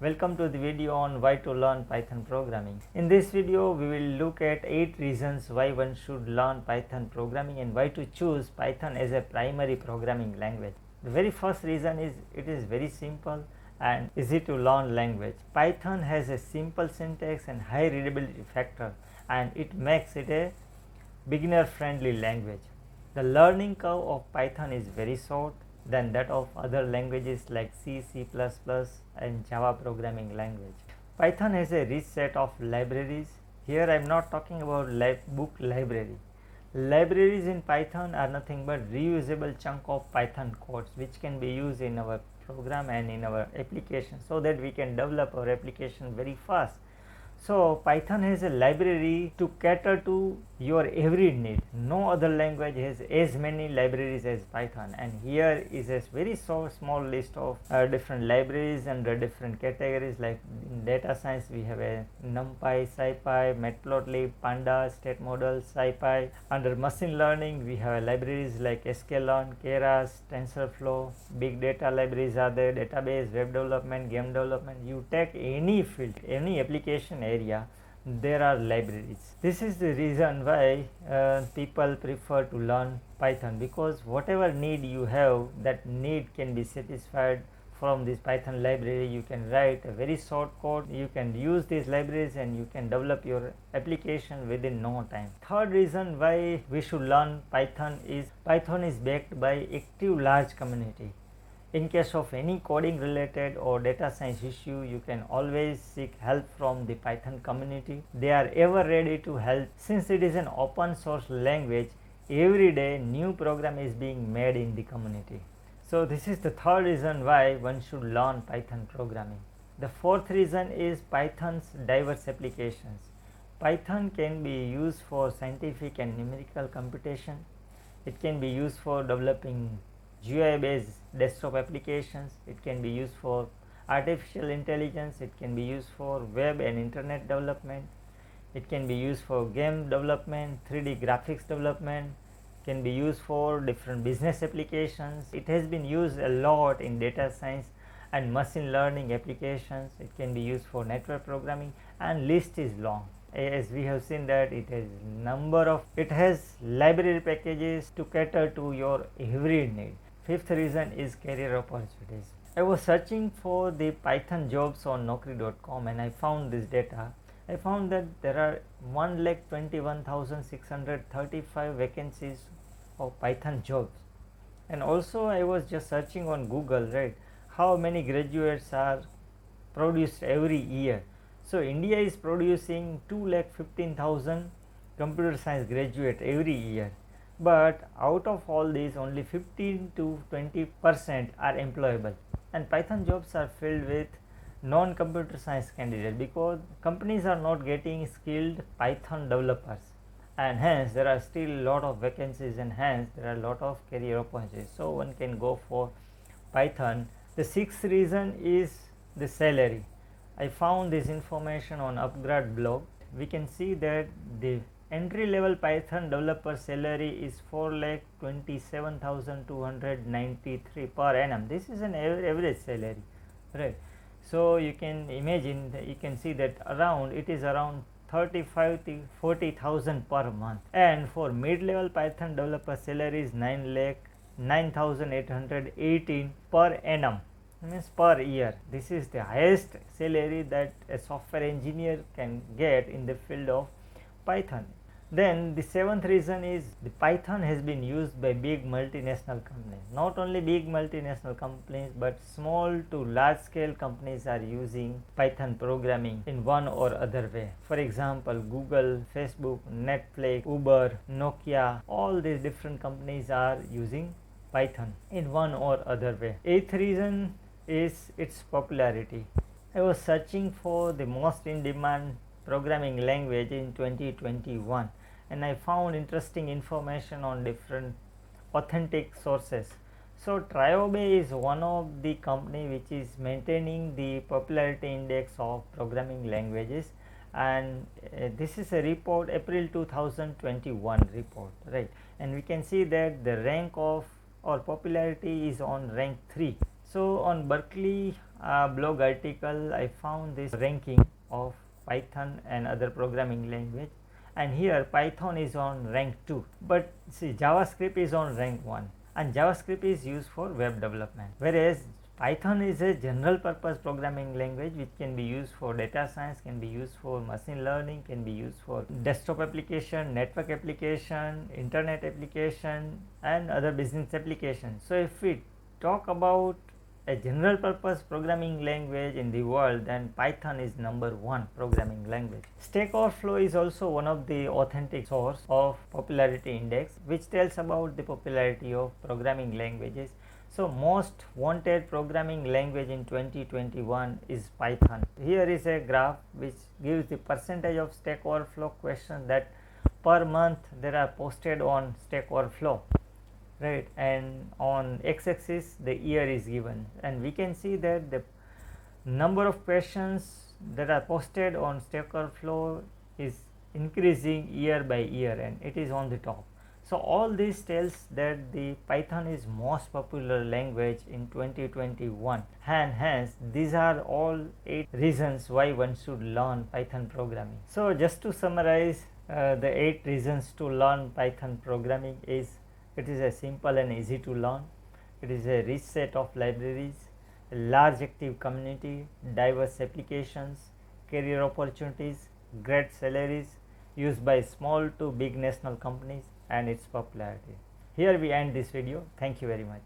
Welcome to the video on why to learn Python programming. In this video, we will look at 8 reasons why one should learn Python programming and why to choose Python as a primary programming language. The very first reason is it is very simple and easy to learn language. Python has a simple syntax and high readability factor, and it makes it a beginner friendly language. The learning curve of Python is very short than that of other languages like C, C++ and Java programming language. Python has a rich set of libraries. Here I am not talking about book library. Libraries in Python are nothing but reusable chunk of Python codes which can be used in our program and in our application so that we can develop our application very fast. So Python has a library to cater to your every need. No other language has as many libraries as Python, and here is a very small list of different libraries under different categories. Like in data science we have a NumPy, SciPy, Matplotlib, Pandas, state model, SciPy. Under machine learning we have libraries like sklearn, Keras, TensorFlow. Big data libraries are there, database, web development, game development. You take any field, any application area, there are libraries. This is the reason why people prefer to learn Python, because whatever need you have, that need can be satisfied from this Python library. You can write a very short code, you can use these libraries and you can develop your application within no time. Third reason why we should learn Python is Python is backed by active large community. In case of any coding related or data science issue, you can always seek help from the Python community. They are ever ready to help. Since it is an open source language, every day new program is being made in the community. So this is the third reason why one should learn Python programming. The fourth reason is Python's diverse applications. Python can be used for scientific and numerical computation. It can be used for developing GUI based desktop applications. It can be used for artificial intelligence. It can be used for web and internet development. It can be used for game development, 3D graphics development. Can be used for different business applications. It has been used a lot in data science and machine learning applications. It can be used for network programming, and list is long. As we have seen that it has library packages to cater to your every need. Fifth reason is career opportunities. I was searching for the Python jobs on Naukri.com and I found this data. I found that there are 1,21,635 vacancies of Python jobs. And also I was just searching on Google, right, how many graduates are produced every year. So India is producing 2,15,000 computer science graduates every year. But out of all these, only 15 to 20% are employable, and Python jobs are filled with non-computer science candidates because companies are not getting skilled Python developers, and hence there are still a lot of vacancies, and hence there are a lot of career opportunities. So one can go for Python. The sixth reason is the salary. I found this information on Upgrad blog. We can see that the entry level Python developer salary is 4,27,293 per annum. This is an average salary, right? So you can imagine, you can see that it is around 35 to 40,000 per month. And for mid level Python developer salary is 9,818 per annum, means per year. This is the highest salary that a software engineer can get in the field of Python. Then the seventh reason is the Python has been used by big multinational companies. Not only big multinational companies, but small to large scale companies are using Python programming in one or other way. For example, Google, Facebook, Netflix, Uber, Nokia, all these different companies are using Python in one or other way. Eighth reason is its popularity. I was searching for the most in demand programming language in 2021, and I found interesting information on different authentic sources. So Triobe is one of the company which is maintaining the popularity index of programming languages, and this is a report, April 2021 report, right? And we can see that the rank of or popularity is on rank 3. So on Berkeley blog article I found this ranking of Python and other programming language, and here Python is on rank 2, but see JavaScript is on rank 1, and JavaScript is used for web development, whereas Python is a general purpose programming language which can be used for data science, can be used for machine learning, can be used for desktop application, network application, internet application, and other business applications. So if we talk about a general purpose programming language in the world, then Python is number 1 programming language. Stack Overflow is also one of the authentic source of popularity index which tells about the popularity of programming languages. So most wanted programming language in 2021 is Python. Here is a graph which gives the percentage of Stack Overflow questions that per month there are posted on Stack Overflow, right, and on x-axis the year is given, and we can see that the number of questions that are posted on Stack Overflow is increasing year by year, and it is on the top. So all this tells that the Python is most popular language in 2021, and hence these are all 8 reasons why one should learn Python programming. So just to summarize, the 8 reasons to learn Python programming is: it is a simple and easy to learn, it is a rich set of libraries, a large active community, diverse applications, career opportunities, great salaries, used by small to big national companies, and its popularity. Here we end this video. Thank you very much.